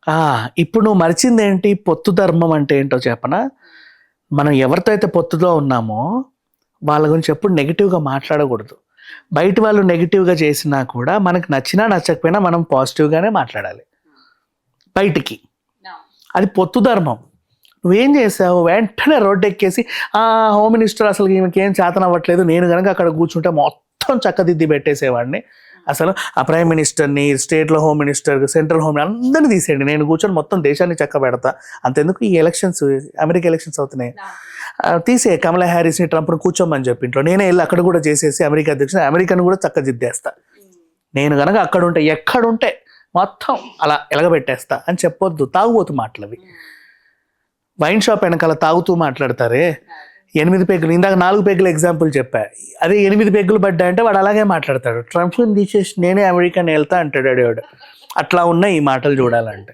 ఆ! ఇప్పుడు నువ్వు మరిచిందేంటి? పొత్తు ధర్మం అంటే ఏంటో చెప్పనా? మనం ఎవరితో అయితే పొత్తులో ఉన్నామో, వాళ్ళ గురించి ఎప్పుడు నెగెటివ్‌గా మాట్లాడకూడదు. బయట వాళ్ళు నెగెటివ్‌గా చేసినా కూడా మనకు నచ్చినా, నచ్చకపోయినా మనం పాజిటివ్‌గానే మాట్లాడాలి బయటికి. అది పొత్తు ధర్మం. నువ్వేం చేసావు? వెంటనే రోడ్డెక్కేసి హోమ్ మినిస్టర్ అసలు ఈమెకేం చేతనవ్వట్లేదు. నేను గనక అక్కడ కూర్చుంటే మొత్తం చక్కదిద్ది పెట్టేసేవాడిని. అసలు ఆ ప్రైమ్ మినిస్టర్‌ని, స్టేట్‌లో హోమ్ మినిస్టర్, సెంట్రల్ హోమ్ అందరిని తీసేయండి. నేను కూర్చొని మొత్తం దేశాన్ని చక్కబెడతా. అంతెందుకు ఈ ఎలక్షన్స్ అమెరికా ఎలక్షన్స్ అవుతున్నాయి. తీసేయి కమలా హ్యారిస్‌ని, ట్రంప్‌ని కూర్చోమని చెప్పి ఇంట్లో. నేనే ఎళ్లి అక్కడ కూడా చేసేసి అమెరికా అధ్యక్షుడు అమెరికాను కూడా చక్కదిద్దేస్తా. నేను గనక అక్కడుంటే, ఎక్కడుంటే మొత్తం అలా ఎలగబెట్టేస్తా అని చెప్పొద్దు. తాగుబోతు మాటలవి. వైన్ షాప్ వెనకాల తాగుతూ మాట్లాడతారే 8 పెగ్గులు, ఇందాక 4 పెగ్గుల ఎగ్జాంపుల్ చెప్పా. అదే 8 పెగ్గులు పడ్డాయంటే వాడు అలాగే మాట్లాడతాడు. ట్రంప్‌ని తీసేసి నేనే అమెరికాని వెళ్తా అంటాడు వాడు. అట్లా ఉన్నాయి ఈ మాటలు చూడాలంటే.